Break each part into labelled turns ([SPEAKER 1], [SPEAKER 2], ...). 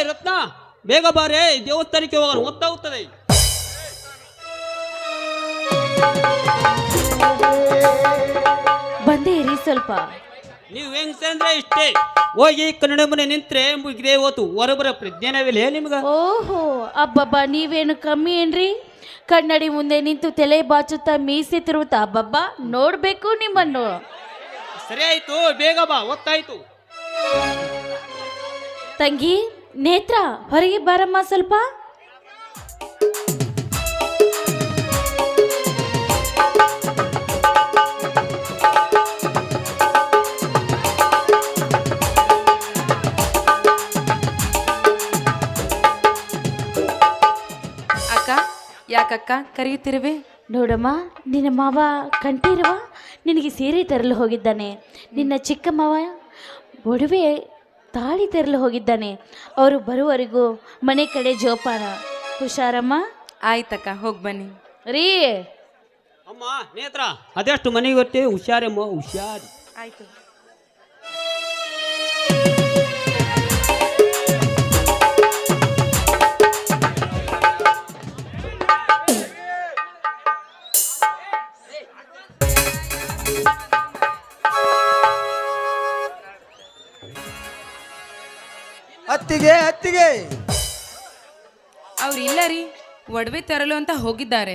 [SPEAKER 1] ರತ್ನ, ಬೇಗ ಬಾರೆ, ದೇವಸ್ಥಾನಕ್ಕೆ ಹೋಗೋಣ, ಹೊತ್ತಾಗುತ್ತದೆ.
[SPEAKER 2] ಬಂದೇ ಇರಿ ಸ್ವಲ್ಪ.
[SPEAKER 1] ನೀವು ಹೆಂಗ್ಸ ಅಂದ್ರೆ ಇಷ್ಟೇ, ಹೋಗಿ ಕನ್ನಡ ಮನೆ ನಿಂತ್ರೆ ಮುಗಿದೇ ಹೋತು, ಹೊರಬರ ಪ್ರಜ್ಞಾನವಿಲ್ಲ ನಿಮ್ಗ.
[SPEAKER 2] ಓಹೋ, ಅಬ್ಬಬ್ಬ, ನೀವೇನು ಕಮ್ಮಿ ಏನ್ರಿ? ಕನ್ನಡಿ ಮುಂದೆ ನಿಂತು ತಲೆ ಬಾಚುತ್ತಾ ಮೀಸೆ ತಿರುಗುತ್ತಾ ಅಬ್ಬಬ್ಬ, ನೋಡ್ಬೇಕು ನಿಮ್ಮನ್ನು.
[SPEAKER 1] ಸರಿ ಆಯ್ತು, ಬೇಗ ಬಾ, ಹೊತ್ತಾಯ್ತು.
[SPEAKER 2] ತಂಗಿ ನೇತ್ರ, ಹೊರಗೆ ಬಾರಮ್ಮ ಸ್ವಲ್ಪ.
[SPEAKER 3] ಯಾಕಕ್ಕ ಕರೆಯುತ್ತಿರುವೆ?
[SPEAKER 2] ನೋಡಮ್ಮ, ನಿನ್ನ ಮಾವ ಕಂಠೀರವ ನಿನಗೆ ಸೀರೆ ತರಲು ಹೋಗಿದ್ದಾನೆ. ನಿನ್ನ ಚಿಕ್ಕ ಮಾವ ಒಡವೆ ತಾಳಿ ತರಲು ಹೋಗಿದ್ದಾನೆ. ಅವರು ಬರುವವರೆಗೂ ಮನೆ ಕಡೆ ಜೋಪಾನ. ಹುಷಾರಮ್ಮ.
[SPEAKER 3] ಆಯ್ತಕ್ಕ, ಹೋಗಿ ಬನ್ನಿ.
[SPEAKER 2] ರೀ
[SPEAKER 1] ಅಮ್ಮ ನೇತ್ರ, ಅದೆಷ್ಟು ಮನೆಗೆ ಬರ್ತೀವಿ, ಹುಷಾರಮ್ಮ, ಹುಷಾರಿ.
[SPEAKER 3] ಆಯ್ತು.
[SPEAKER 4] ಅತ್ತಿಗೆ ಅತ್ತಿಗೆ,
[SPEAKER 3] ಅವ್ರು ಇಲ್ಲ ರೀ, ಒಡವೆ ತರಲು ಅಂತ ಹೋಗಿದ್ದಾರೆ.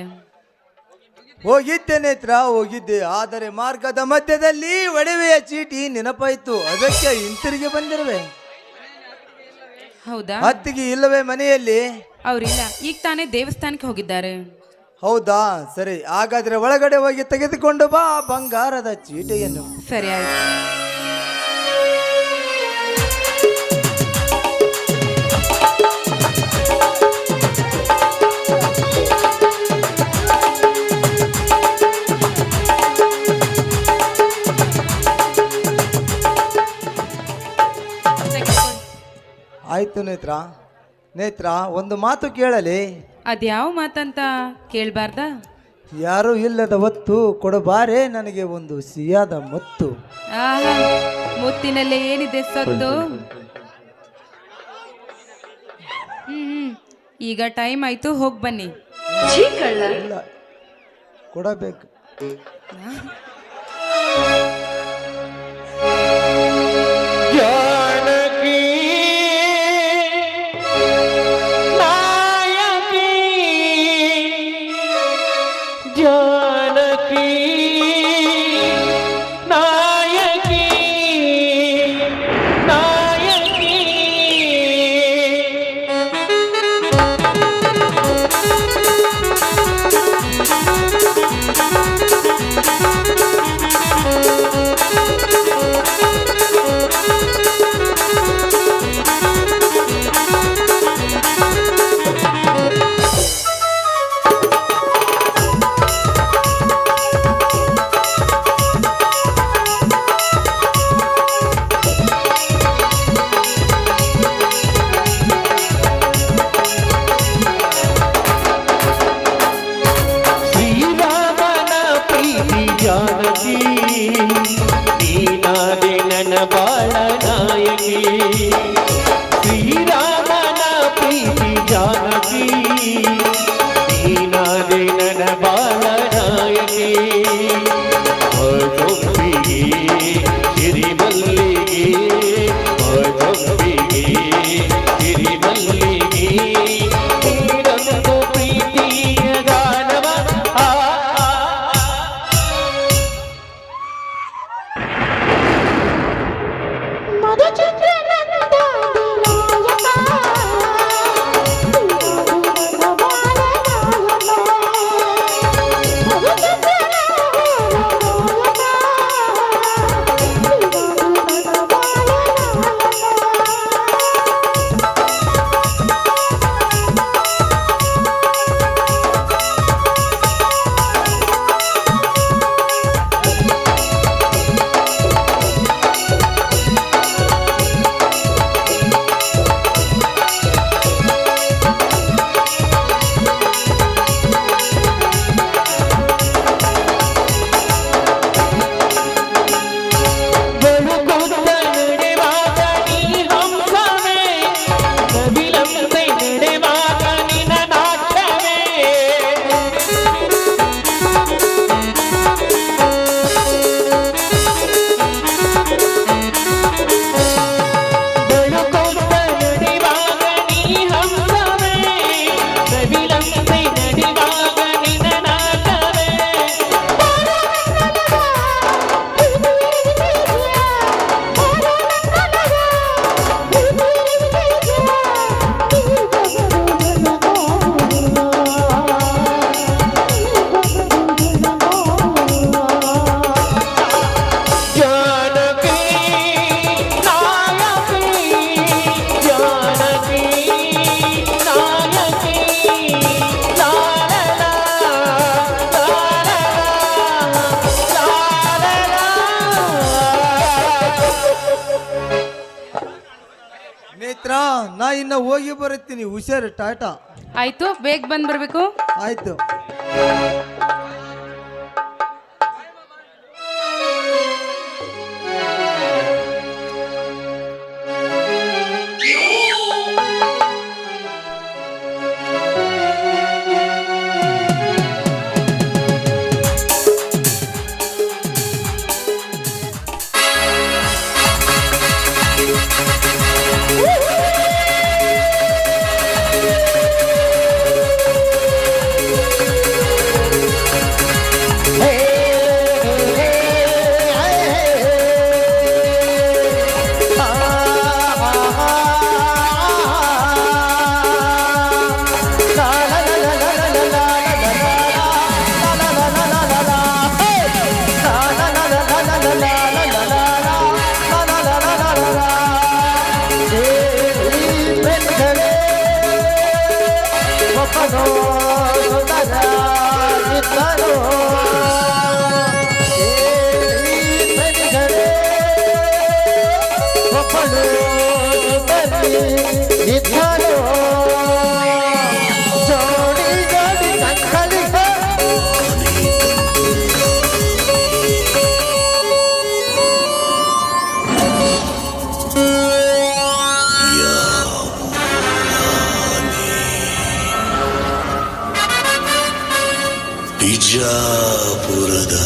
[SPEAKER 4] ಹೋಗಿದ್ದೆ ನೇತ್ರ, ಹೋಗಿದ್ದೆ. ಆದರೆ ಮಾರ್ಗದ ಮಧ್ಯದಲ್ಲಿ ಒಡವೆಯ ಚೀಟಿ ನೆನಪಾಯ್ತು, ಅದಕ್ಕೆ ಹಿಂತಿರುಗಿ ಬಂದಿರುವೆ.
[SPEAKER 3] ಹೌದಾ?
[SPEAKER 4] ಅತ್ತಿಗೆ ಇಲ್ಲವೇ ಮನೆಯಲ್ಲಿ?
[SPEAKER 3] ಅವ್ರಿಲ್ಲ, ಈಗ ತಾನೇ ದೇವಸ್ಥಾನಕ್ಕೆ ಹೋಗಿದ್ದಾರೆ.
[SPEAKER 4] ಹೌದಾ, ಸರಿ. ಹಾಗಾದ್ರೆ ಒಳಗಡೆ ಹೋಗಿ ತೆಗೆದುಕೊಂಡು ಬಾ ಆ ಬಂಗಾರದ ಚೀಟಿಯನ್ನು.
[SPEAKER 3] ಸರಿ ಆಯ್ತು.
[SPEAKER 4] ಆಯ್ತು ನೇತ್ರ. ನೇತ್ರ, ಒಂದು ಮಾತು ಕೇಳಲಿ?
[SPEAKER 3] ಅದ್ಯಾವ ಮಾತಂತ ಕೇಳಬಾರ್ದ?
[SPEAKER 4] ಯಾರು ಇಲ್ಲದ ಹೊತ್ತು ಕೊಡಬಾರೆ ನನಗೆ ಒಂದು ಸಿಹಿಯಾದ ಮುತ್ತು.
[SPEAKER 3] ಆಹಾ, ಮುತ್ತಿನಲ್ಲೇ ಏನಿದೆ ಸೊತ್ತು? ಈಗ ಟೈಮ್ ಆಯ್ತು, ಹೋಗಿ ಬನ್ನಿ.
[SPEAKER 4] ಇಲ್ಲ, ಕೊಡಬೇಕು.
[SPEAKER 2] ಮಧುಚಂದ್ರ ನಂದ ವಿನಾಯಕ
[SPEAKER 4] ನೇತ್ರ, ನಾ ಇನ್ನ ಹೋಗಿ ಬರುತ್ತೀನಿ. ಹುಷಾರು, ಟಾಟಾ.
[SPEAKER 3] ಆಯ್ತು, ಬೇಗ ಬಂದ್ ಬರ್ಬೇಕು.
[SPEAKER 4] ಆಯ್ತು.
[SPEAKER 5] ಬಿಜಾಪುರದಾನೆ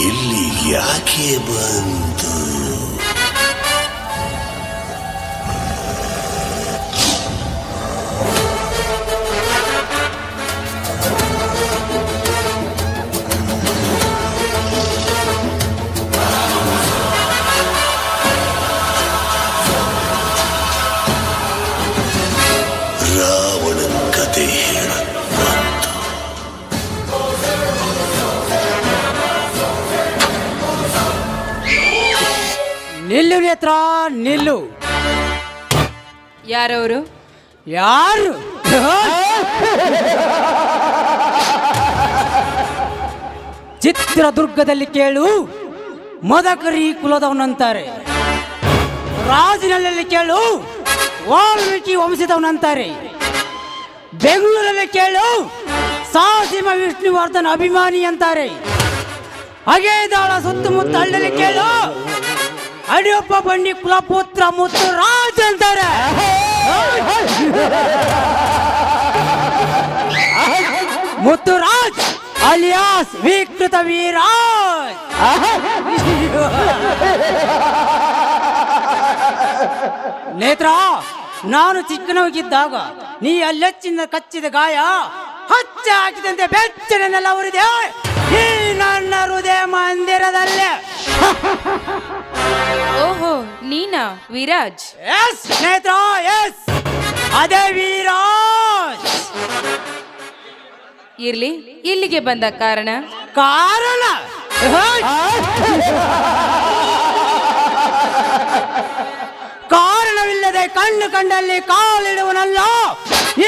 [SPEAKER 5] ಇಲ್ಲಿ ಯಾಕೆ ಬಂತು? ರಾವಣನ ಕತೆ ಹೇಳ ಬಂತು.
[SPEAKER 6] ನಿಲ್ಲು ನೇತ್ರ, ನಿಲ್ಲು.
[SPEAKER 3] ಯಾರವರು?
[SPEAKER 6] ಯಾರು? ಚಿತ್ರದುರ್ಗದಲ್ಲಿ ಕೇಳು, ಮದಕರಿ ಕುಲದವನಂತಾರೆ. ರಾಜನಲ್ಲಿ ಕೇಳು, ವಾಲ್ಮೀಕಿ ವಂಶದವನಂತಾರೆ. ಬೆಂಗಳೂರಲ್ಲಿ ಕೇಳು, ಸಾಸಿಮ ವಿಷ್ಣುವರ್ಧನ್ ಅಭಿಮಾನಿ ಅಂತಾರೆ. ಅಗೇದಾಳ ಸುತ್ತಮುತ್ತ ಹಳ್ಳಿಯಲ್ಲಿ ಕೇಳು, ಅಡಿಯಪ್ಪ ಬಂಡಿ ಕುಲಪುತ್ರ ಮುತ್ತು ರಾಜ್ ಅಂತಾರೆ. ಮುತ್ತುರಾಜ್ ಅಲಿಯಾಸ್ ವಿಕೃತ ವೀರಾಜ್. ನೇತ್ರ, ನಾನು ಚಿಕ್ಕನವಾಗಿದ್ದಾಗ ನೀ ಅಲ್ಲೆಚ್ಚಿನ ಕಚ್ಚಿದ ಗಾಯ ಹಚ್ಚ ಹಾಕಿದಂತೆ ಬೆಚ್ಚನೆಲ್ಲ ಉರಿದೆ ಈ ನನ್ನ ಹೃದಯ ಮಂದಿರದಲ್ಲೇ.
[SPEAKER 3] ಓಹೋ, ನೀನಾ ವಿರಾಜ್?
[SPEAKER 6] ಎಸ್ ನೇತ್ರ, ಎಸ್, ಅದೇ ವೀರಾಜ್.
[SPEAKER 3] ಇರ್ಲಿ, ಇಲ್ಲಿಗೆ ಬಂದ ಕಾರಣ?
[SPEAKER 6] ಕಾರಣ ಕಾರಣವಿಲ್ಲದೆ ಕಣ್ಣು ಕಂಡಲ್ಲಿ ಕಾಲಿಡುವನಲ್ಲ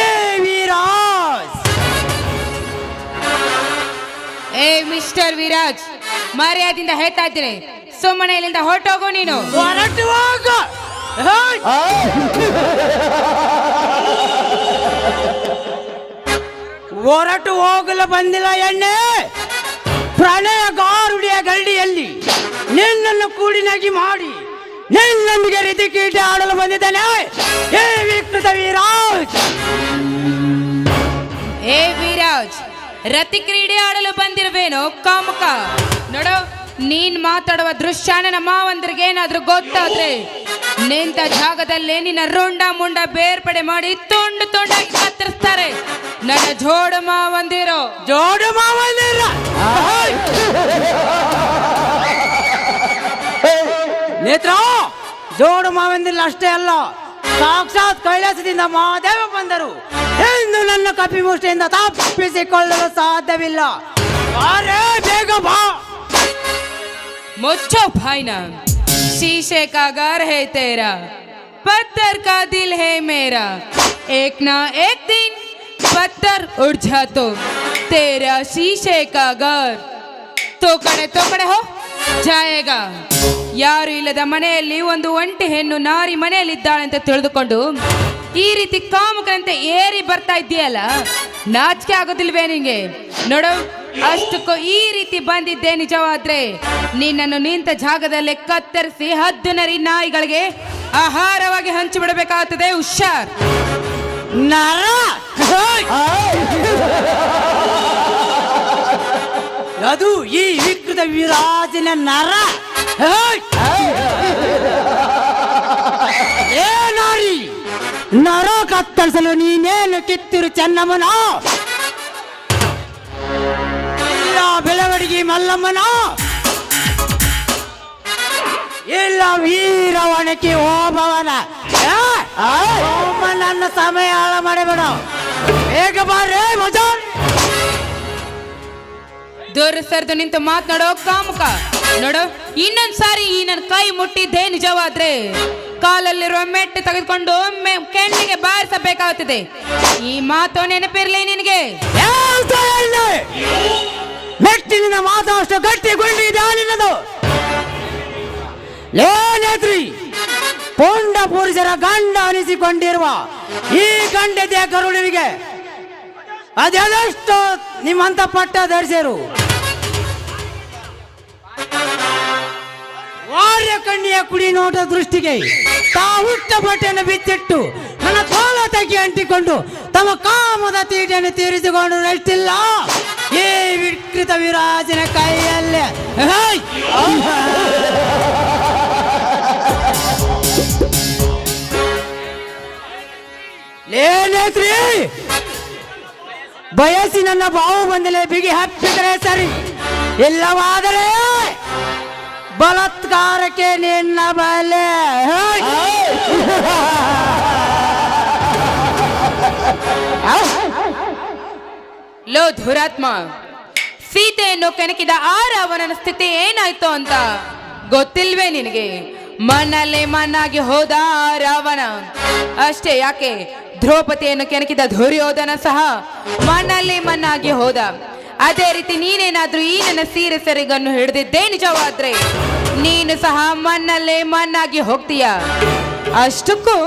[SPEAKER 6] ಏ ವೀರಾಜ್.
[SPEAKER 3] ಏ ಮಿಸ್ಟರ್ ವಿರಾಜ್, ಮರ್ಯಾದಿಂದ ಹೇಳ್ತಾ ಇದ್ದೀನಿ, ಸುಮ್ಮನೆ ಇಲ್ಲಿಂದ ಹೊರಟೋಗು ನೀನು.
[SPEAKER 6] ಹೊರಟುವಾಗ ಹೊರಟು ಹೋಗಲು ಬಂದಿಲ್ಲ ಎಣ್ಣೆ. ಪ್ರಣಯ ಗಾರುಡಿಯ ಗರಡಿಯಲ್ಲಿ ನಿನ್ನನ್ನು ಕೂಡಿನಾಗಿ ಮಾಡಿ ನಿನ್ನೊಂದಿಗೆ ರೀತಿ ಕೀಟ ಆಡಲು ಬಂದಿದ್ದಾನೆ ಏ ವಿಕೃತ ವೀರಾಜ್.
[SPEAKER 3] ಏ ವಿರಾಜ್, ರತಿ ಕ್ರೀಡೆ ಆಡಲು ಬಂದಿರುವೇನೋ ಕಾಮುಕ? ನೋಡು, ನೀನ್ ಮಾತಾಡುವ ದೃಶ್ಯ ನನ್ನ ಮಾವಂದ್ರಿಗೆ ಏನಾದ್ರೂ ಗೊತ್ತಾದ್ರೆ ನಿಂತ ಜಾಗದಲ್ಲೇ ನಿನ್ನ ರುಂಡ ಮುಂಡ ಬೇರ್ಪಡೆ ಮಾಡಿ ತುಂಡು ತುಂಡಾಗಿ ಕತ್ತರಿಸ್ತಾರೆ ನನ್ನ ಜೋಡು ಮಾವಂದಿರೋ.
[SPEAKER 6] ಜೋಡು ಮಾವಂದಿರ ನೇತ್ರ, ಜೋಡು ಮಾವಂದಿಲ್ಲ ಅಷ್ಟೇ ಅಲ್ಲ, ಸಾಕ್ಷಾತ್ ಕೈಲಾಸದಿಂದ ಮಹಾದೇವ ಬಂದರು ಎಂದು ನನ್ನ ಕಪಿ ಮುಷ್ಟಿಯಿಂದ ತಪ್ಪಿಸಿಕೊಳ್ಳಲು ಸಾಧ್ಯವಿಲ್ಲ. ಅರೆ ಬೇಗ ಬಾ.
[SPEAKER 3] मुझो भाई ना, शीशे का घर है तेरा, पत्थर का दिल है मेरा, एक ना एक दिन पत्थर उड़ जा तो तेरा शीशे का घर तो कड़े हो जाएगा. ಯಾರು ಇಲ್ಲದ ಮನೆಯಲ್ಲಿ ಒಂದು ಒಂಟಿ ಹೆಣ್ಣು ನಾರಿ ಮನೆಯಲ್ಲಿದ್ದಾಳೆ ಅಂತ ತಿಳಿದುಕೊಂಡು ಈ ರೀತಿ ಕಾಮುಕರಂತೆ ಏರಿ ಬರ್ತಾ ಇದ್ದೀಯಲ್ಲ, ನಾಚಿಕೆ ಆಗೋದಿಲ್ವೇ ನಿಂಗೆ? ನೋಡು, ಅಷ್ಟಕ್ಕೂ ಈ ರೀತಿ ಬಂದಿದ್ದೆ ನಿಜವಾದ್ರೆ ನಿನ್ನನ್ನು ನಿಂತ ಜಾಗದಲ್ಲೇ ಕತ್ತರಿಸಿ ಹದ್ದು ನರಿ ನಾಯಿಗಳಿಗೆ ಆಹಾರವಾಗಿ ಹಂಚಿಬಿಡಬೇಕಾಗುತ್ತದೆ. ಹುಷಾರ್.
[SPEAKER 6] ನರ ಅದು ಈ ವಿಕೃತ ವಿರಾಜನ ನರ. ಏ ನಾರಿ, ನರ ಕತ್ತರಿಸಲು ನೀನೇನು ಕಿತ್ತೂರು ಚೆನ್ನಮ್ಮನ, ಇಲ್ಲ ಬೆಳವಡಿಗೆ ಮಲ್ಲಮ್ಮನ, ಇಲ್ಲ ವೀರವಣಕ್ಕೆ ಓಬವನ. ನನ್ನ ಸಮಯ ಹಾಳ ಮಾಡಬೇಡ, ಬೇಗ ಬಾರೇ ಮಜಾನ್.
[SPEAKER 3] ದೂರ ನಿಂತು ಮಾತನಾಡೋ ಕಾಮುಕ. ನೋಡು, ಇನ್ನೊಂದ್ಸಾರಿ ಈ ನನ್ನ ಕೈ ಮುಟ್ಟಿದ್ದೇ ನಿಜವಾದ್ರೆ ಕಾಲಲ್ಲಿರುವ ಮೆಟ್ಟು ತೆಗೆದುಕೊಂಡು ಕೆನ್ನಿಗೆ ಬಾರಿಸಬೇಕಾಗುತ್ತದೆ. ಈ ಮಾತು ನೆನಪಿರ್ಲಿ ನಿನಗೆ.
[SPEAKER 6] ಮೆಟ್ಟಿನ ಮಾತು ಅಷ್ಟು ಗಟ್ಟಿಗೊಂಡಿದೆ ನಿನ್ನದು. ಲೇತ್ರಿ, ಪುಂಡ ಪುರುಷರ ಗಂಡ ಅನಿಸಿಕೊಂಡಿರುವ ಈ ಗಂಡದೆ ಕರುಳಿಗೆ ಅದೆಷ್ಟು ನಿಮ್ಮಂತ ಪಟ್ಟ ಧರಿಸಿರು. ವಾರ್ಯ ಕಣ್ಣಿಯ ಕುಡಿ ನೋಟ ದೃಷ್ಟಿಗೆ ಹುಟ್ಟ ಬಟ್ಟೆಯನ್ನು ಬಿಚ್ಚಿಟ್ಟು ನನ್ನ ತೋಳ ತಗ್ಗಿ ಅಂಟಿಕೊಂಡು ತಮ್ಮ ಕಾಮದ ತೀಟೆಯನ್ನು ತೀರಿಸಿಕೊಂಡು ನಷ್ಟಿಲ್ಲ ಈ ವಿಕೃತ ವಿರಾಜನ ಕೈಯಲ್ಲೇ. ಲೇತ್ರಿ, ಬಯಸಿ ನನ್ನ ಬಾವು ಬಂದಲೇ ಬಿಗಿ ಹಪ್ಪಿದರೆ ಸರಿ, ಇಲ್ಲವಾದರೆ ಬಲಾತ್ಕಾರಕ್ಕೆ ನಿನ್ನ ಬಲೆ.
[SPEAKER 3] ಲೋ ಧುರಾತ್ಮ, ಸೀತೆಯನ್ನು ಕೆಣಕಿದ ಆ ರಾವಣನ ಸ್ಥಿತಿ ಏನಾಯ್ತು ಅಂತ ಗೊತ್ತಿಲ್ವೇ ನಿನಗೆ? ಮಣ್ಣಲ್ಲೇ ಮಣ್ಣಾಗಿ ಹೋದ ಆ ರಾವಣ. ಅಷ್ಟೇ ಯಾಕೆ, ದ್ರೌಪದಿಯನ್ನು ಕೆಣಕಿದ ದುರ್ಯೋಧನ ಸಹ ಮಣ್ಣಲ್ಲಿ ಮಣ್ಣಾಗಿ ಹೋದ. ಅದೇ ರೀತಿ ನೀನೇನಾದ್ರೂ ಈ ನನ್ನ ಸೀರೆ ಸೆರೆಗನ್ನು ಹಿಡಿದಿದ್ದೇ ನಿಜವಾದ್ರೆ ನೀನು ಸಹ ಮಣ್ಣಲ್ಲೇ ಮಣ್ಣಾಗಿ ಹೋಗ್ತೀಯ. ಅಷ್ಟಕ್ಕೂ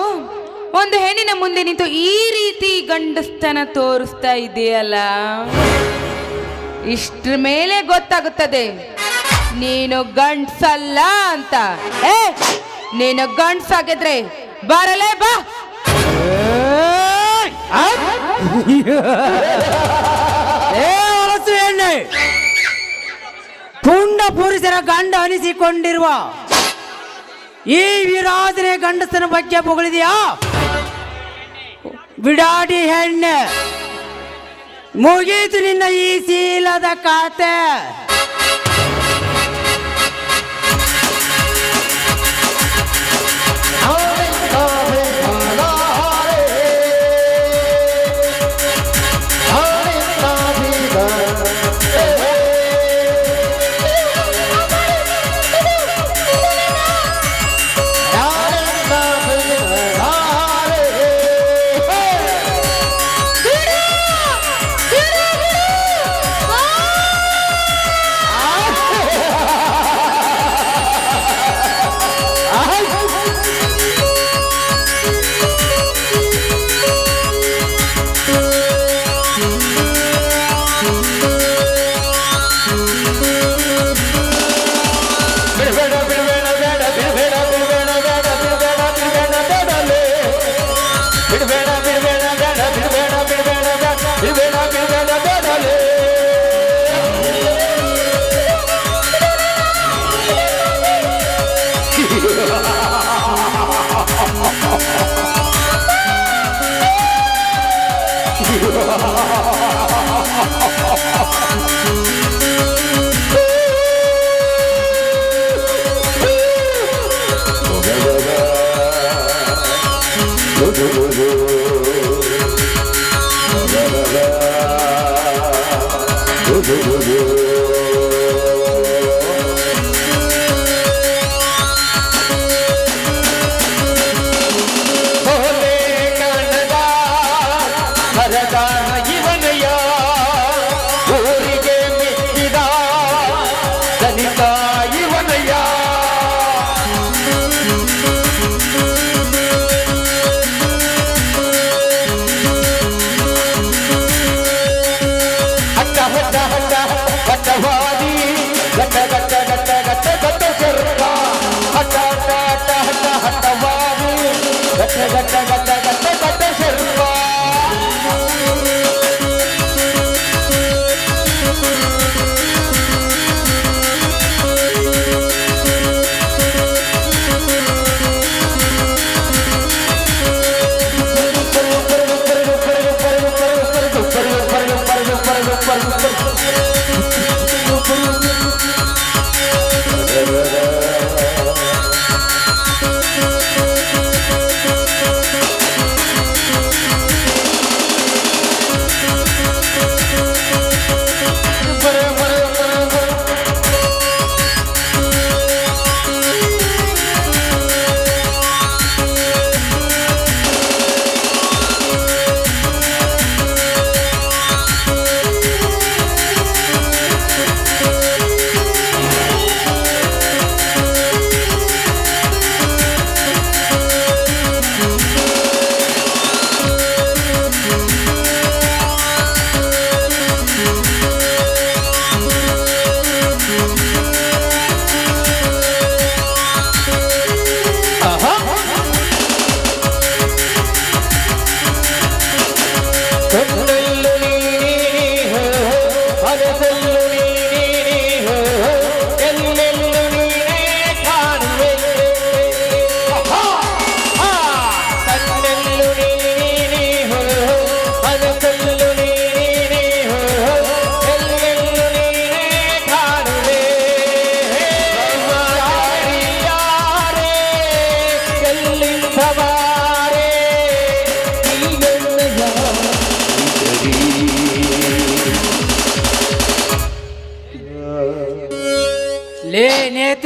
[SPEAKER 3] ಒಂದು ಹೆಣ್ಣಿನ ಮುಂದೆ ನಿಂತು ಈ ರೀತಿ ಗಂಡಸ್ತನ ತೋರಿಸ್ತಾ ಇದೆಯಲ್ಲ, ಇಷ್ಟ್ರ ಮೇಲೆ ಗೊತ್ತಾಗುತ್ತದೆ ನೀನು ಗಂಡ್ಸಲ್ಲ ಅಂತ. ನೀನು ಗಂಡ್ಸಾಗಿದ್ರೆ ಬರಲೇ ಬಾ.
[SPEAKER 6] ಎಣ್ಣೆ ಪುಂಡ ಪುರುಷರ ಗಂಡ ಅನಿಸಿಕೊಂಡಿರುವ ಈ ವಿರಾಜನೆ ಗಂಡಸನ ಬಗ್ಗೆ ಹೊಗಳಿದೆಯಾ? ಬಿಡಾಡಿ ಹೆಣ್ಣೆ, ಮುಗೀತು ನಿನ್ನ ಈ ಶೀಲದ ಖಾತೆ.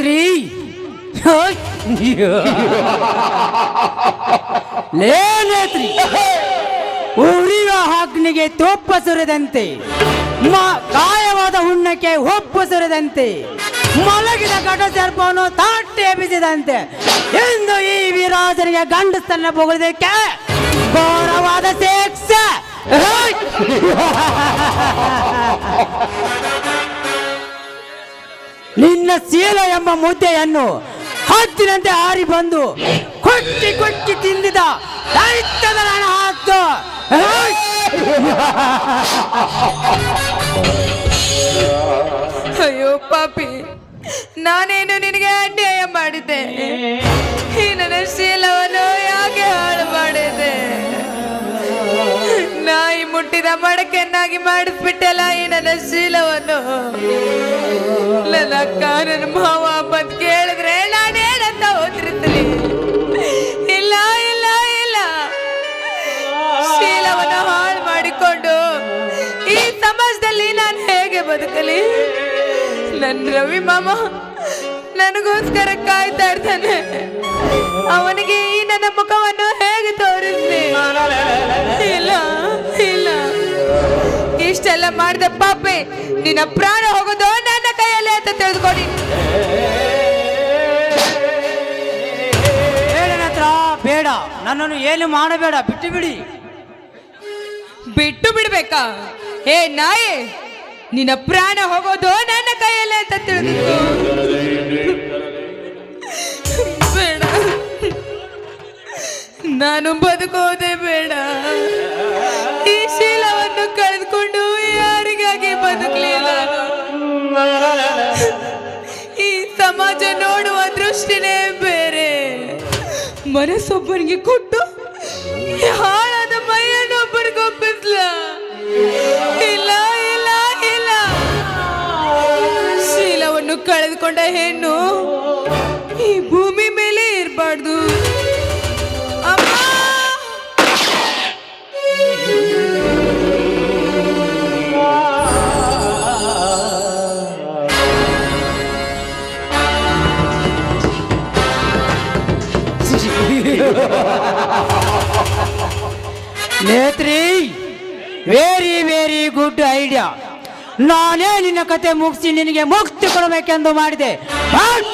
[SPEAKER 6] ನೇತ್ರಿ ಹೋಯ್. ಲೇ ನೇತ್ರಿ, ಉರಿಯುವ ಅಗ್ನಿಗೆ ತುಪ್ಪ ಸುರಿದಂತೆ, ಗಾಯವಾದ ಹುಣ್ಣಕ್ಕೆ ಉಪ್ಪು ಸುರಿದಂತೆ, ಮಲಗಿದ ಘಟ ಸರ್ಪವನ್ನು ತಾಟ್ಟಿ ಎಬ್ಬಿಸಿದಂತೆ ಎಂದು ಈ ವಿರಾಜನಿಗೆ ಗಂಡಸ್ತನ್ನ ಬೊಗಳುವುದಕ್ಕೆ ಘೋರವಾದ ಶಿಕ್ಷೆ. ನಿನ್ನ ಶೀಲ ಎಂಬ ಮುದ್ದೆಯನ್ನು ಹದ್ದಿನಂತೆ ಹಾರಿ ಬಂದು ಕೊಚ್ಚಿ ಕೊಚ್ಚಿ ತಿಂದಿದ ದೈತ್ಯದ ನನ್ನ ಹಾತು.
[SPEAKER 3] ಅಯ್ಯೋ ಪಾಪಿ, ನಾನೇನು ನಿನಗೆ ಅನ್ಯಾಯ ಮಾಡಿದ್ದೆ? ಈ ನನ್ನ ಶೀಲವನ್ನು ಯಾಕೆ ಹಾಳು ಮಾಡಿದೆ? ನಾಯಿ ಮುಟ್ಟಿದ ಮಡಕೆಯನ್ನಾಗಿ ಮಾಡಿಸ್ಬಿಟ್ಟಲ್ಲ ಈ ನನ್ನ ಶೀಲವನ್ನು. ನನ್ನ ಅಕ್ಕ ನನ್ನ ಮಾವ ಬಂದು ಕೇಳಿದ್ರೆ ನಾನೇನಂತ ಓದಿರ್ತೀನಿ? ಇಲ್ಲ ಇಲ್ಲ ಇಲ್ಲ, ಶೀಲವನ್ನು ಹಾಳು ಮಾಡಿಕೊಂಡು ಈ ಸಮಾಜದಲ್ಲಿ ನಾನು ಹೇಗೆ ಬದುಕಲಿ? ನನ್ನ ರವಿ ಮಾಮ ನನಗೋಸ್ಕರ ಕಾಯ್ತಾ ಇರ್ತಾನೆ. ಅವನಿಗೆ ಈ ನನ್ನ ಮುಖವನ್ನು ಹೇಗೆ ತೋರಿಸ್ಲಿ? ಇಲ್ಲ ಇಲ್ಲ, ಇಷ್ಟೆಲ್ಲ ಮಾಡಿದ ಪಾಪೆ, ನಿನ್ನ ಪ್ರಾಣ ಹೋಗೋದು ನನ್ನ ಕೈಯಲ್ಲಿ ಅಂತ ತಿಳಿದುಕೊಡಿ.
[SPEAKER 6] ಬೇಡ, ನನ್ನನ್ನು ಏನು ಮಾಡಬೇಡ, ಬಿಟ್ಟು ಬಿಡಿ.
[SPEAKER 3] ಬಿಟ್ಟು ಬಿಡ್ಬೇಕಾ? ಹೇ ನಾಯಿ, ನಿನ್ನ ಪ್ರಾಣ ಹೋಗೋದು ನನ್ನ ಕೈಯಲ್ಲೇ ಅಂತ ತಿಳಿದಿತ್ತು. ಬೇಡ, ನಾನು ಬದುಕೋದೇ ಬೇಡ. ಈ ಶೀಲವನ್ನು ಕಳೆದುಕೊಂಡು ಯಾರಿಗಾಗಿ ಬದುಕಲಿ ನಾನು? ಈ ಸಮಾಜ ನೋಡುವ ದೃಷ್ಟಿನೇ ಬೇರೆ. ಮನಸ್ಸೊಬ್ಬನಿಗೆ ಕೊಟ್ಟು ಹಾಳಾದ ಮೈಯನ್ನು ಒಬ್ಬರಿಗೊಪ್ಪಿಸ್ಲ? ಇಲ್ಲ ಇಲ್ಲ ಇಲ್ಲ, ಶೀಲವನ್ನು ಕಳೆದುಕೊಂಡ ಹೆಣ್ಣು ಈ ಭೂಮಿ ಮೇಲೆ ಇರಬಾರ್ದು. ಅಮ್ಮ,
[SPEAKER 6] ನೇತ್ರಿ, ವೆರಿ ವೆರಿ ಗುಡ್ ಐಡಿಯಾ. ನಾನೇ ನಿನ್ನ ಕತೆ ಮುಗಿಸಿ ನಿನಗೆ ಮುಕ್ತಿ ಕೊಡಬೇಕೆಂದು ಮಾಡಿದೆ. ಬಟ್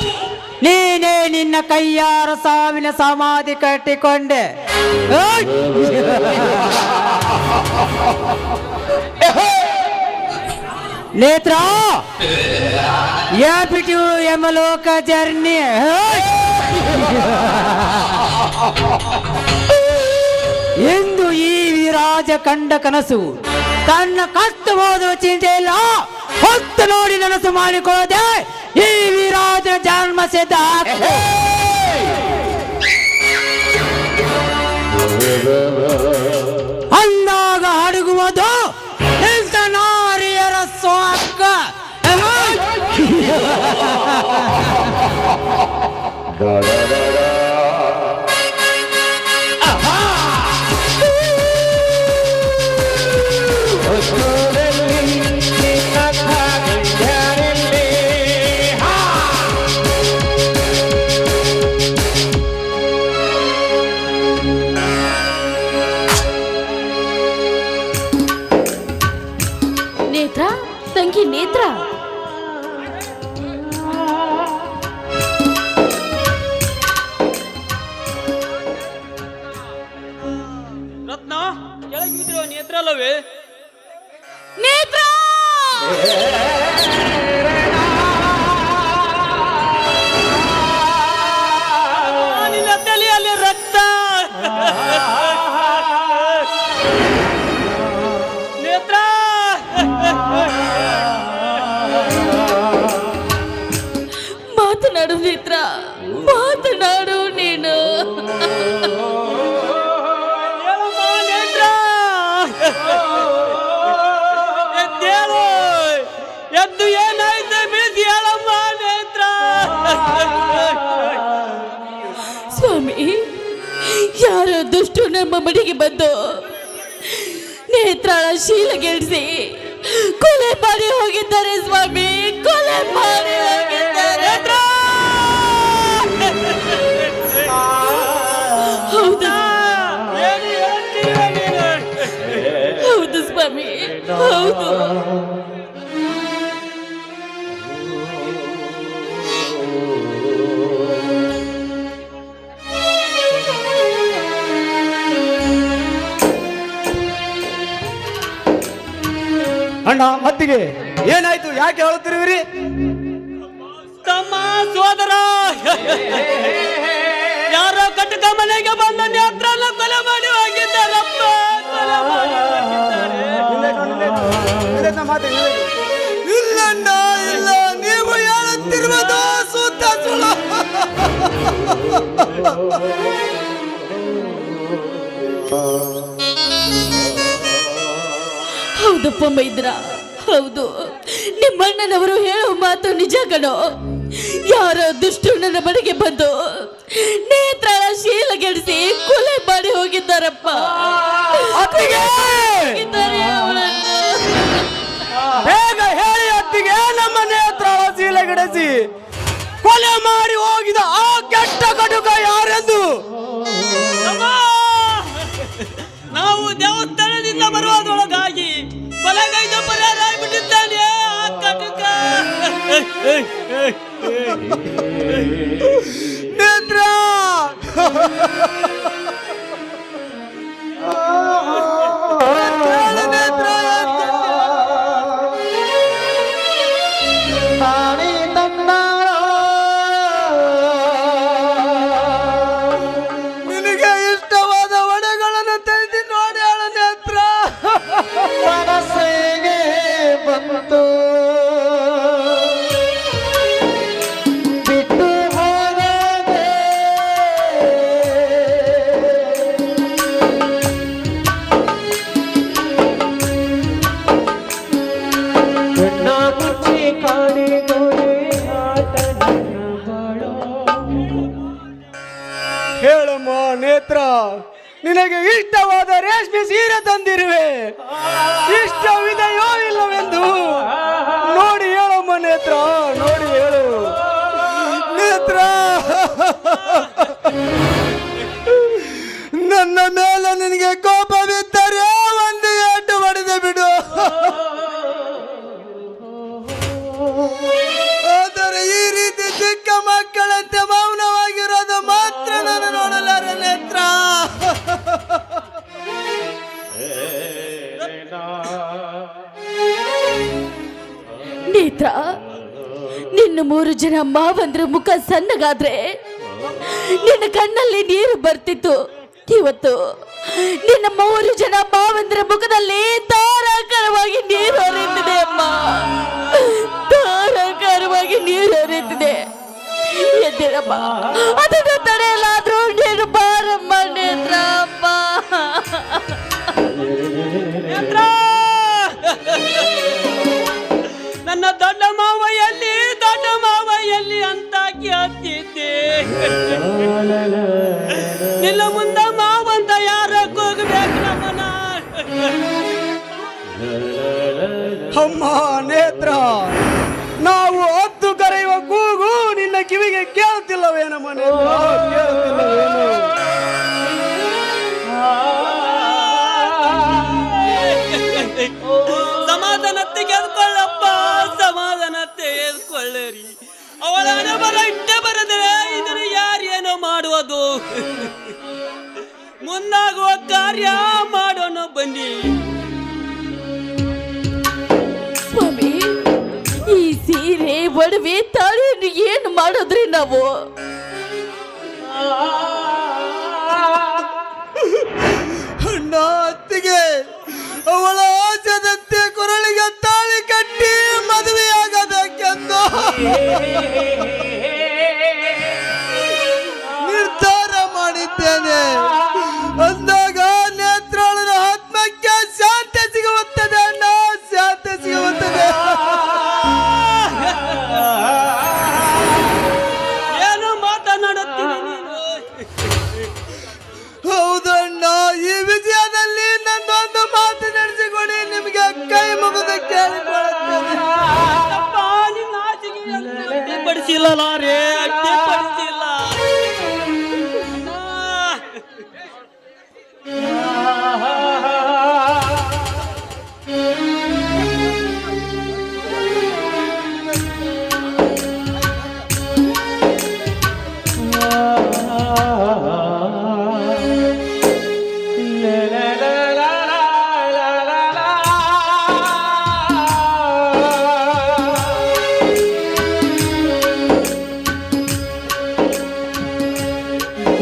[SPEAKER 6] ನೀನೇ ನಿನ್ನ ಕೈಯಾರ ಸಾವಿನ ಸಮಾಧಿ ಕಟ್ಟಿಕೊಂಡೆ. ನೇತ್ರ, ಯಾಪಿಟು ಎಂಬ ಲೋಕ ಜರ್ನಿ. ಎಂದು ಈ ವಿರಾಜ ಕಂಡ ಕನಸು ತನ್ನ ಕತ್ತು ಹೋದ ಚಿಂತೆ ಇಲ್ಲ, ಹೊತ್ತು ನೋಡಿ ನನಸು ಮಾಡಿಕೊಳ್ಳದೆ ಈ ವಿರಾಜ ಜನ್ಮ ಸಿದ್ಧ. ಅಂದಾಗ ಅಡಗುವುದು ಇಂಥ ನಾರಿಯರ ಸ್ವಾರ್ಥ.
[SPEAKER 2] ನೇತ್ರ, ತಂಗಿ ನೇತ್ರ,
[SPEAKER 1] ರತ್ನ, ಕೆಳಗೆ ಬಿದ್ದಿರೋ ನೇತ್ರ ಅಲ್ಲವೇ?
[SPEAKER 2] ನೇತ್ರ,
[SPEAKER 1] ನಿನ್ನ ತಲೆಯಲ್ಲಿ ರಕ್ತ. ನೇತ್ರ,
[SPEAKER 2] ಮಾತನಾಡು ನೇತ್ರ, ಮಾತನಾಡು ನೀನು.
[SPEAKER 1] ಹೇಳಮ್ಮ ನೇತ್ರ, ಎದ್ದೇಳು, ಎದ್ದು ಏನಾಯ್ತು ಬಿಳಿಸಿ ಹೇಳಮ್ಮ ನೇತ್ರ.
[SPEAKER 2] ಸ್ವಾಮಿ, ಯಾರೋ ದುಷ್ಟು ನಮ್ಮ ಮನೆಗೆ ಬಂದು ನೇತ್ರಾಳ ಶೀಲಗೆಡಿಸಿ ಕೊಲೆ ಮಾಡಿ ಹೋಗಿದ್ದಾರೆ ಸ್ವಾಮಿ, ಕೊಲೆ ಮಾಡಿ ಹೋಗಿದ್ದಾರೆ. ಹೌದು.
[SPEAKER 4] ಅಣ್ಣ ಮತ್ತಿಗೆ ಏನಾಯ್ತು? ಯಾಕೆ ಹೇಳುತ್ತಿರುವಿರಿ?
[SPEAKER 1] ತಮ್ಮ ಸೋದರ ಯಾರೋ ಕಟಕ ಮನೆಗೆ ಬಂದ ನೇತ್ರನ ಕೊಲೆ ಮಾಡಿ ಹೋಗಿದ್ದಾರಪ್ಪ. ಕೊಲೆ ಮಾಡಿ ಹೋಗಿದ್ದಾರೆ.
[SPEAKER 4] ಇಲ್ಲಣ್ಣ ಇಲ್ಲ, ನೀವು ಹೇಳುತ್ತಿರುವುದು ಸುತ್ತ ಸುಳ್ಳು.
[SPEAKER 2] ಹೌದಪ್ಪ ಮೈದ್ರ, ಹೌದು. ನಿಮ್ಮಣ್ಣನವರು ಹೇಳುವ ಮಾತು ನಿಜ ಕಣೋ. ಯಾರೋ ದುಷ್ಟು ನನ್ನ ಬಳಿಗೆ ಬಂದು ನೇತ್ರಳ ಶೀಲಗೆಡಿಸಿ ಕೊಲೆ ಮಾಡಿ ಹೋಗಿದ್ದಾರಪ್ಪ. ಹೋಗಿದ್ದಾರೆ ಅವಳನ್ನು.
[SPEAKER 4] ಬೇಗ ಹೇಳಿ ಅತ್ತಿಗೆ, ನಮ್ಮ ನೇತ್ರಾಳ ಶೀಲಗೆಡಿಸಿ ಕೊಲೆ ಮಾಡಿ ಹೋಗಿದ ಆ ಕೆಟ್ಟ ಕಟುಕ ಯಾರೆಂದು.
[SPEAKER 1] ನಾವು ದೇವಸ್ಥಾನದಿಂದ ಬರುವುದರೊಳಗಾಗಿ ಕೊಲೆಗೈದ ಪರಾರಾಗ್ಬಿಟ್ಟಿದ್ದಾನೆ ಆ ಕಟುಕ.
[SPEAKER 4] ನೇತ್ರ ನಿನಗೆ ಇಷ್ಟವಾದ ಒಡೆಗಳನ್ನು ತೆಗೆದು ನೋಡಿ ಅಳ ನೇತ್ರ. ಮನಸ್ಸಿಗೆ ಬಂತು ಬಿಟ್ಟು ಹೋಗದೆ. ಕಣ್ಣ ಮುಚ್ಚಿ ಕಾಣಿದೋರೆ ಆಟ ನನ್ನ ಬಾಳೋ. ಹೇಳಮ್ಮ ನೇತ್ರ, ನಿನಗೆ ಇಷ್ಟವಾದ ರೇಷ್ಮೆ ಸೀರೆ ತಂದಿರುವೆ. ಇಷ್ಟವಿದೆಯೋ ಇಲ್ಲವೆಂದು ನೋಡಿ ಹೇಳಮ್ಮ ನೇತ್ರ, ನೋಡಿ ಹೇಳು ನೇತ್ರ. ನನ್ನ ಮೇಲೆ ನಿನಗೆ ಕೋಪವಿದ್ದರೆ ಒಂದು ಏಟು ಹೊಡೆದು ಬಿಡು. ಆದರೆ ಈ ರೀತಿ ಚಿಕ್ಕ ಮಕ್ಕಳಂತೆ ಮೌನವಾಗಿರೋದು ಮಾತ್ರ ನಾನು ನೋಡಲಾರೆ ನೇತ್ರ.
[SPEAKER 2] ನೇತ್ರ, ನಿನ್ನ 3 ಜನ ಮಾವಂದ್ರ ಮುಖ ಸಣ್ಣಗಾದ್ರೆ ನಿನ್ನ ಕಣ್ಣಲ್ಲಿ ನೀರು ಬರ್ತಿತ್ತು. ಇವತ್ತು ನಿನ್ನ 3 ಜನ ಮಾವಂದ್ರ ಮುಖದಲ್ಲಿ ಧಾರಾಕಾರವಾಗಿ ನೀರು ಹರಿಯುತ್ತಿದೆ ಅಮ್ಮ. ಧಾರಾಕಾರವಾಗಿ ನೀರು ಹರಿಯುತ್ತಿದೆ. ಎದ್ದೇಳಮ್ಮ, ಅದನ್ನು ತಡೆಯಲಾದ್ರೂ ನೀನು ಬಾರಮ್ಮ ನೇತ್ರ ಅಮ್ಮ.
[SPEAKER 1] ನನ್ನ ದೊಡ್ಡ ಮಾವಯ್ಯಲ್ಲಿ ದೊಡ್ಡ ಮಾವಯ್ಯಲ್ಲಿ ಅಂತ ಕೇಳ್ತಿದ್ದೆ. ನಿನ್ನ ಮುಂದೆ ಮಾವಂತ ಯಾರಕ್ಕೆ ಹೋಗ್ಬೇಕು ನಮ್ಮನ.
[SPEAKER 4] ಅಮ್ಮ ನೇತ್ರ, ನಾವು ಹತ್ತು ಕರೆಯುವ ಕೂಗು ನಿನ್ನ ಕಿವಿಗೆ ಕೇಳ್ತಿಲ್ಲವೇನಮ್ಮ ನೇತ್ರ? ಕೇಳ್ತಿಲ್ಲವೇನು?
[SPEAKER 1] ಸಮಾಧಾನ ತೆಗೆದುಕೊಳ್ಳಪ್ಪ, ಸಮಾಧಾನ ತೆಗೆದುಕೊಳ್ಳರಿ. ಅವಳ ಹಣೆ ಬರ ಇಟ್ಟೆ ಬರದ್ರೆ ಇದನ್ನು ಯಾರೇನೋ ಮಾಡುವುದು. ಮುಂದಾಗುವ ಕಾರ್ಯ ಮಾಡೋಣ ಬನ್ನಿ.
[SPEAKER 2] ಸ್ವಾಮಿ, ಈ ಸೀರೆ ಒಡವೆ ತಾಳಿಯನ್ನು ಏನು ಮಾಡೋದ್ರಿ ನಾವು?
[SPEAKER 4] ಅಣ್ಣ ಅತ್ತಿಗೆ, ಅವಳ ಆಸೆದಂತೆ ಕೊರಳಿಗೆ ತಾಳಿ ಕಟ್ಟಿ ಮದುವೆಯಾಗಬೇಕೆಂದು ನಿರ್ಧಾರ ಮಾಡಿದ್ದೇನೆ. ಅಂದಾಗ ನೇತ್ರಾಳನ ಆತ್ಮಕ್ಕೆ ಶಾಂತಿ ಸಿಗುತ್ತದೆ ಅಣ್ಣ, ಶಾಂತಿ ಸಿಗುತ್ತದೆ.
[SPEAKER 1] ಏನು ಮಾತನಾಡುತ್ತೀನಿ ನೀನು?
[SPEAKER 4] ಹೌದು ಅಣ್ಣ, ಈ ವಿಜಯದಲ್ಲಿ ನನ್ನೊಂದು ಮಾತು ನಡೆಸಿಕೊಡಿ, ನಿಮಗೆ ಕೈ ಮುಗಿದು ಕೇಳಿಕೊಳ್ಳುತ್ತೇನೆ.
[SPEAKER 1] ಅಪ್ಪ, ನಿನ್ನ ಆಸೆಗೆ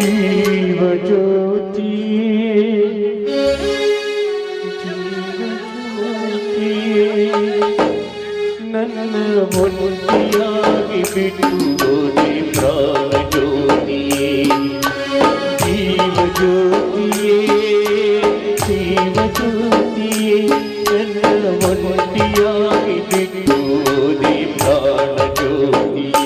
[SPEAKER 7] ಜೀವ ನನ್ನ ಒಂಟಿಯಾಗಿ ಬಿಟ್ಟು ಹೋದೆ ಪ್ರಾಣ ಜ್ಯೋತಿಯೇ ಜೀವ ಜ್ಯೋತಿಯೇ ನನ್ನ ಒಂಟಿಯಾಗಿ ಬಿಟ್ಟು ಹೋದೆ ಪ್ರಾಣ ಜ್ಯೋತಿಯೇ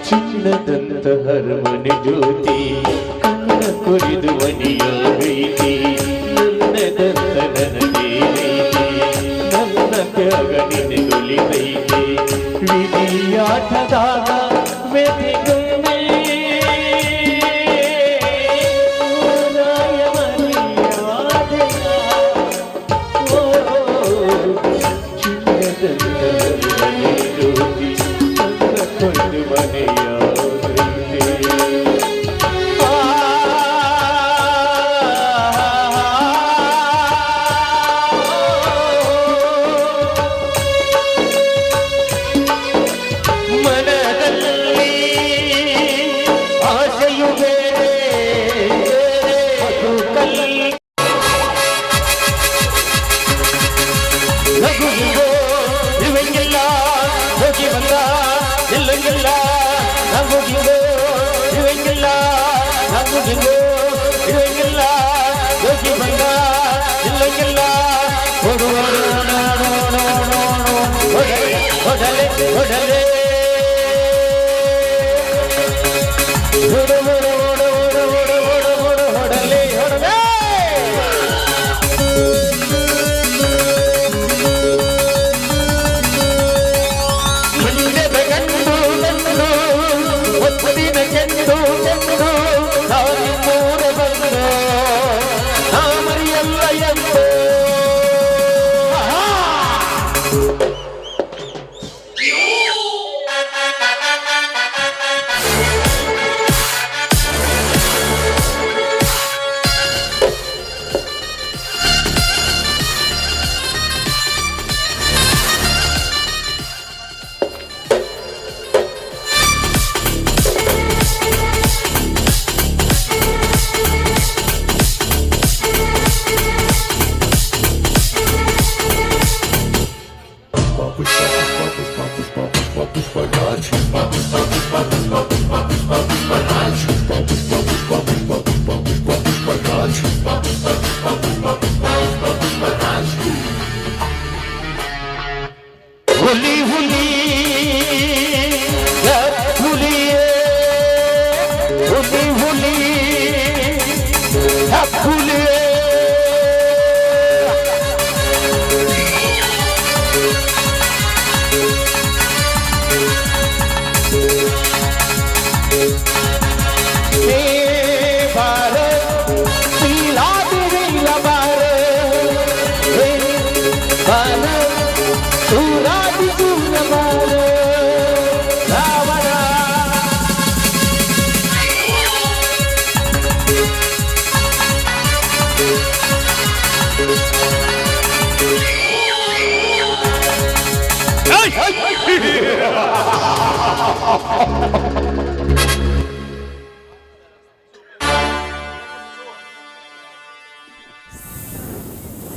[SPEAKER 7] ಚಿನ್ನದಂತ ಹರಮನೆ ಜ್ಯೋತಿ ಕಣ್ಣ ಕೊರಿದು ಮಣಿಯಾಗೈತಿ ನನ್ನದಂತ ನನಗೇನೈತಿ ನನ್ನ ತ್ಯಾಗ ನಿನಗೊಲಿದೈತಿ ವಿಧಿಯಾಟದಾಗ ಮೆದಿಗೊಮ್ಮೆ ಚಿನ್ನದಂತ ಹರಮನೆ ಜ್ಯೋತಿ ಕಣ್ಣ ಕೊರಿದು ಮನೆಯ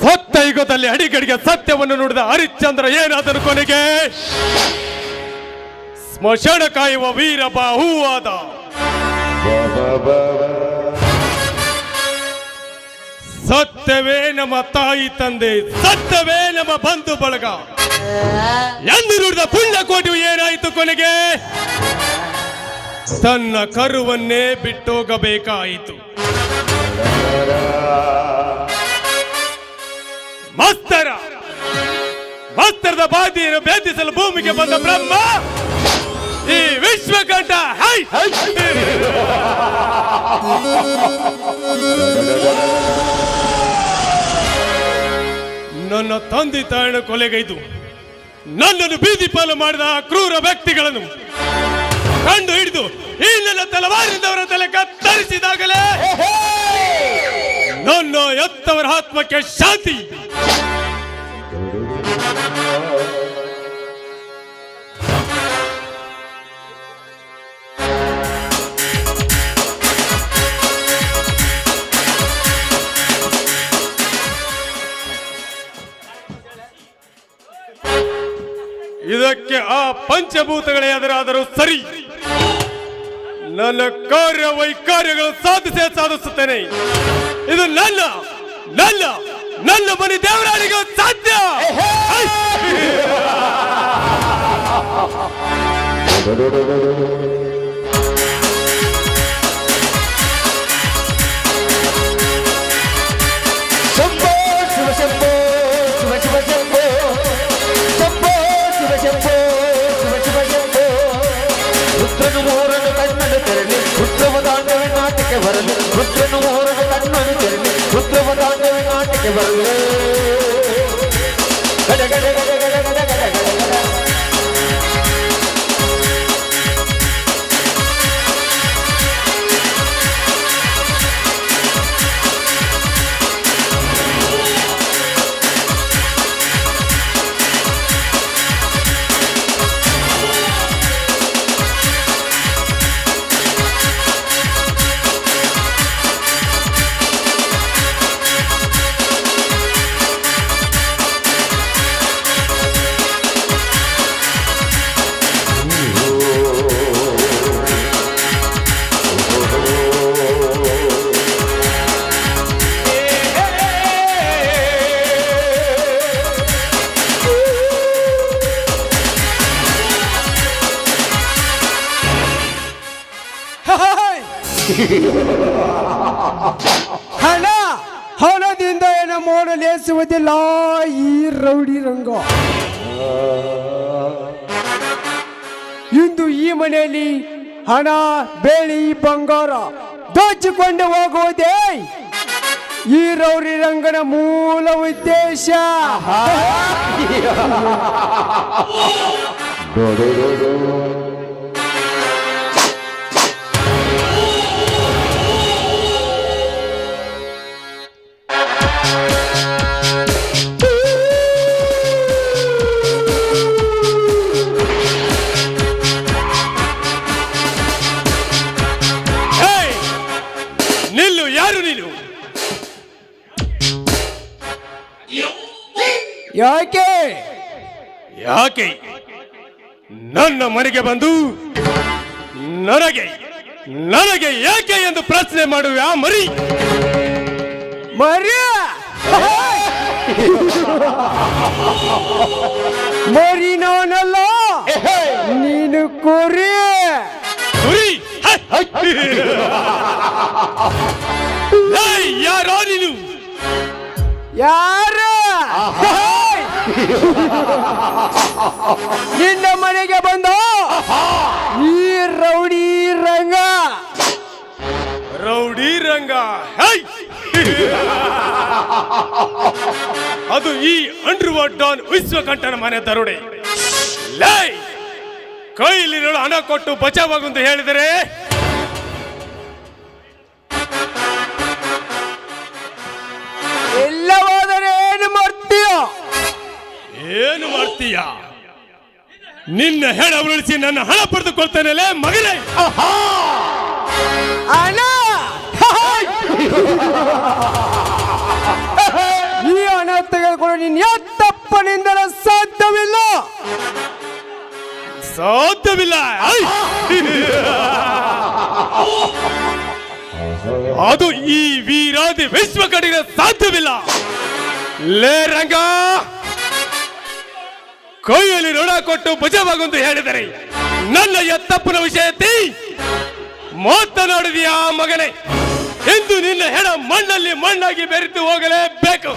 [SPEAKER 8] ಸತ್ಯಯುಗದಲ್ಲಿ ಅಡಿಗಡಿಗೆ ಸತ್ಯವನ್ನು ನುಡಿದ ಹರಿಶ್ಚಂದ್ರ ಏನಾದನು ಕೊನೆಗೆ ಸ್ಮಶಾನ ಕಾಯುವ ವೀರ ಬಾಹುವಾದ. ಸತ್ಯವೇ ನಮ್ಮ ತಾಯಿ ತಂದೆ, ಸತ್ಯವೇ ನಮ್ಮ ಬಂಧು ಬಳಗ ಎಂದು ನುಡಿದ ಪುಣ್ಯಕೋಟಿಯು ಏನಾಯಿತು ಕೊನೆಗೆ? ತನ್ನ ಕರುವನ್ನೇ ಬಿಟ್ಟೋಗಬೇಕಾಯಿತು. ಮಸ್ತರ ವಸ್ತ್ರದ ಬಾದಿಯನ್ನು ಭೇದಿಸಲು ಭೂಮಿಗೆ ಬಂದ ಬ್ರಹ್ಮ ಈ ವಿಶ್ವಕಂಠ. ಹೈ! ನನ್ನ ತಂದೆ ತಾಯಿನ ಕೊಲೆಗೈದು ನನ್ನನ್ನು ಬೀದಿ ಪಾಲು ಮಾಡಿದ ಆ ಕ್ರೂರ ವ್ಯಕ್ತಿಗಳನ್ನು ಕಂಡು ಹಿಡಿದು ಈ ನನ್ನ ತಲವಾರಿಂದ ಅವರ ತಲೆ ಕತ್ತರಿಸಿದಾಗಲೇ ನನ್ನ ಎತ್ತವರ ಆತ್ಮಕ್ಕೆ ಶಾಂತಿ. ಇದಕ್ಕೆ ಆ ಪಂಚಭೂತಗಳೇ ಎದುರಾದರೂ ಸರಿ, ನನ್ನ ಕಾರ್ಯ ವೈಕಾರ್ಯಗಳು ಸಾಧಿಸುತ್ತೇನೆ. ಇದು ನನ್ನ ನನ್ನ ನನ್ನ ಮನೆ ದೇವರಾಣಿಗೂ ಸಾಧ್ಯ.
[SPEAKER 7] ಶಂಭೋ ಶಿವ ಶಂಭೋ ಶಿವ ಶಿವ ಶಂಭೋ ಶಂಭೋ ಶಿವ ಶಂಭೋ ಶಿವ ಶಿವ ಶಂಭೋ. ರುದ್ರನು ಮೂರನು ಕಣ್ಣನು ತೆರಳಿ ರುದ್ರವದಾಂಡವೇ ನಾಟಕ್ಕೆ ಬರಲು. ರುದ್ರನು ಮೂರನು ಕಣ್ಣನು ತೆರಳಿ ರುದ್ರವದಾಂಡವೇ ನಾಟಕ್ಕೆ ಬರಲು. ಗಡ ಗಡ ಗಡ ಗಡ ಗಡ ಗಡ ಗಡ ಗಡ.
[SPEAKER 6] ಹಣ ಹಣದಿಂದ ಏನು ಮಾಡಲೇಸುವುದಿಲ್ಲ ಈ ರೌಡಿ ರಂಗ. ಇಂದು ಈ ಮನೆಯಲ್ಲಿ ಹಣ ಬೆಳ್ಳಿ ಬಂಗಾರ ದೋಚಿಕೊಂಡು ಹೋಗುವುದೇ ಈ ರೌಡಿ ರಂಗನ ಮೂಲ ಉದ್ದೇಶ.
[SPEAKER 8] ನಿಲ್ಲು, ಯಾರು ನೀನು?
[SPEAKER 6] ಯಾಕೆ
[SPEAKER 8] ಯಾಕೆ ನನ್ನ ಮನೆಗೆ ಬಂದು ನನಗೆ ನನಗೆ ಏಕೆ ಎಂದು ಪ್ರಶ್ನೆ ಮಾಡುವ ಮರಿ?
[SPEAKER 6] ಮರಿ ಮರಿ ನಾನಲ್ಲ, ನೀನು ಕುರಿ.
[SPEAKER 8] ಕುರಿ? ಯಾರೋ ನೀನು?
[SPEAKER 6] ಯಾರು? ನಿನ್ನ ಮನೆಗೆ ಬಂದ ಈ ರೌಡಿ ರಂಗ.
[SPEAKER 8] ರೌಡಿ ರಂಗ? ಅದು ಈ ಅಂಡರ್ವರ್ಲ್ಡ್ ಡಾನ್ ವಿಶ್ವಕಂಠನ ಮನೆ ದರೋಡೆ. ಲೈ, ಕೈಲಿರೋ ಹಣ ಕೊಟ್ಟು ಬಚಾವಾಗುಂತ ಹೇಳಿದರೆ
[SPEAKER 6] ಎಲ್ಲವಾದರೆ ಏನು ಮಾಡ್ತೀಯ?
[SPEAKER 8] ಏನು ಮಾಡ್ತೀಯ? ನಿನ್ನ ಹೆಣ ಉಳಿಸಿ ನನ್ನ ಹಣ ಪಡೆದುಕೊಳ್ತೇನೆ ಮಗನೇ.
[SPEAKER 6] ಹಣ ಈ ಹಣ ತೆಗೆದುಕೊಂಡು ನಿನ್ನ ಎತ್ತಪ್ಪನಿಂದಲೂ ಸಾಧ್ಯವಿಲ್ಲ.
[SPEAKER 8] ಸಾಧ್ಯವಿಲ್ಲ. ಅದು ಈ ವೀರಾದಿ ವಿಶ್ವಕಡೆಗೆ ಸಾಧ್ಯವಿಲ್ಲ. ಲೇ ರಂಗ, ಕೈಯಲ್ಲಿ ಋಣ ಕೊಟ್ಟು ಭುಜವಾಗುಂದು ಹೇಳಿದರೆ ನನ್ನ ಎತ್ತಪ್ಪನ ವಿಷಯ ಮಾತನಾಡಿದೆಯಾ ಮಗನೇ? ಎಂದು ನಿನ್ನ ಹೆಣ ಮಣ್ಣಲ್ಲಿ ಮಣ್ಣಾಗಿ ಬೆರೆತು ಹೋಗಲೇಬೇಕು.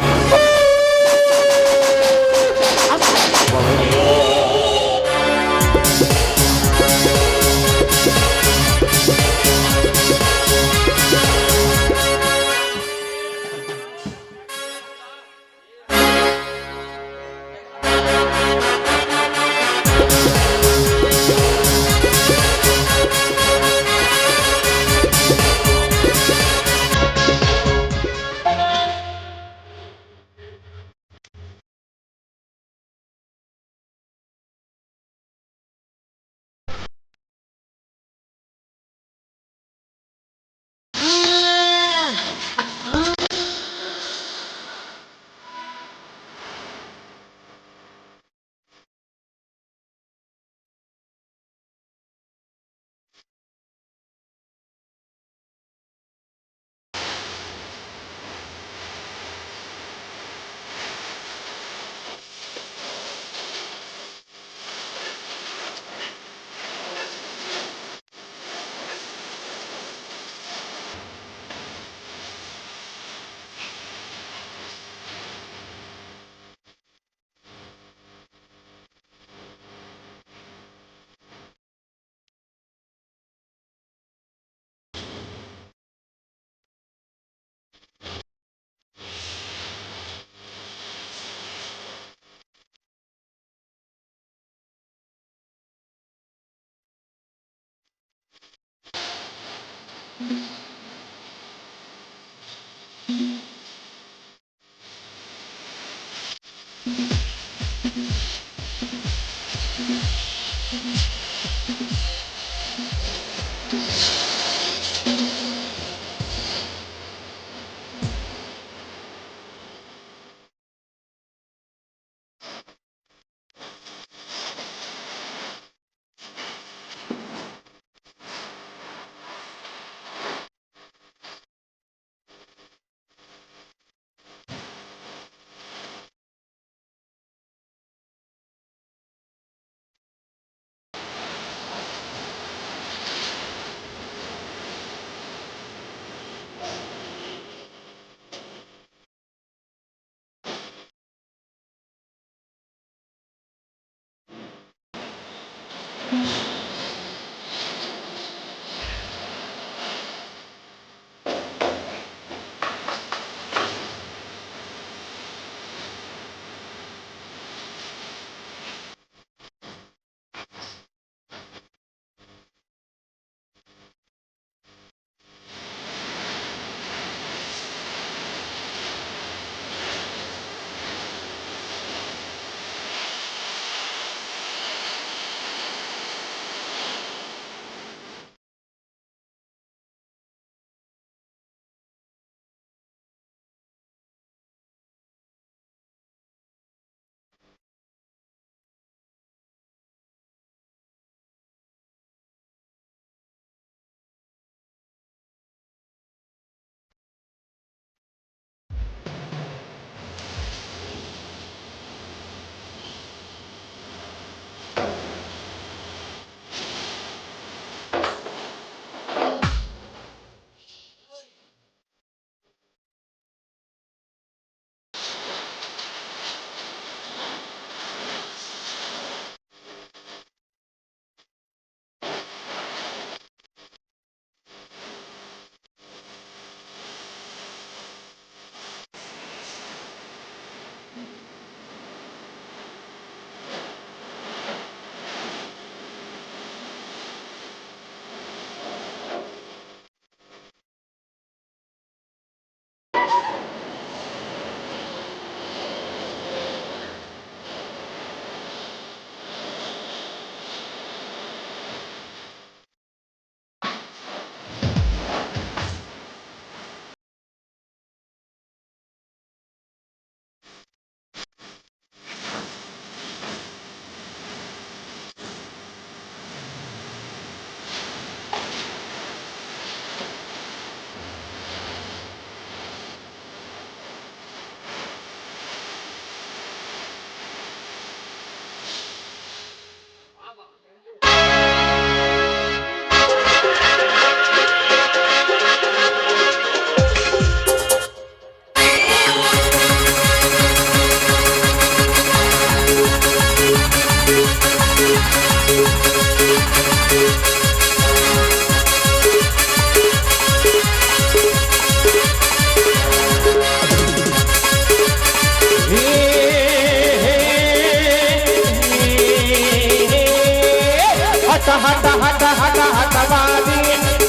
[SPEAKER 7] ಹಠ ಹಠ ಹಠ ಹಠ ಹಠವಾದಿ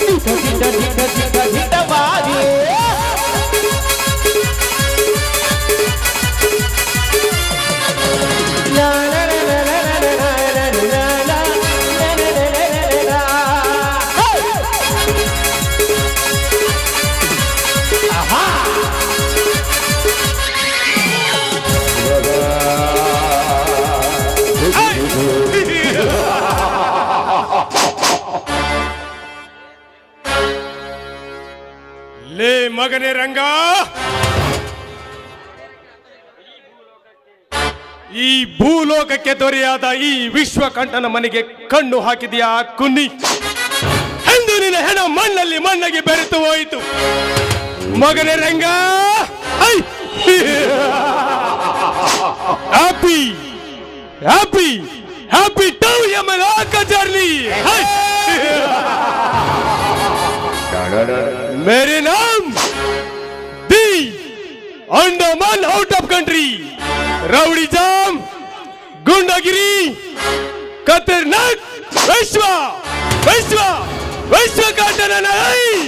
[SPEAKER 7] ದಿಟ ದಿಟ ದಿಟ ದಿಟ ದಿಟವಾದಿ ಲಾ ಲಾ ಲಾ ಲಾ ಲಾ ಲಾ ಲಾ ಲಾ ಲಾ ಲಾ. ಹೇ! ಆಹಾ!
[SPEAKER 8] ಲೇ ಮಗನೇ ರಂಗ, ಈ ಭೂಲೋಕಕ್ಕೆ ದೊರೆಯಾದ ಈ ವಿಶ್ವಕಂಠನ ಮನೆಗೆ ಕಣ್ಣು ಹಾಕಿದೆಯಾ ಕುನ್ನಿ ಎಂದು ನಿನ್ನ ಹೆಣ ಮಣ್ಣಲ್ಲಿ ಮಣ್ಣಾಗಿ ಬೆರೆತು ಹೋಯಿತು ಮಗನೇ Ranga. Happy happy happy to ಯಮಲಾಕ ಜರ್ನಿ. मेरे नाम दी Andaman out of country rowdy जाम गुंडागिरी खतरनाक विश्व विश्व विश्व का डरना नहीं.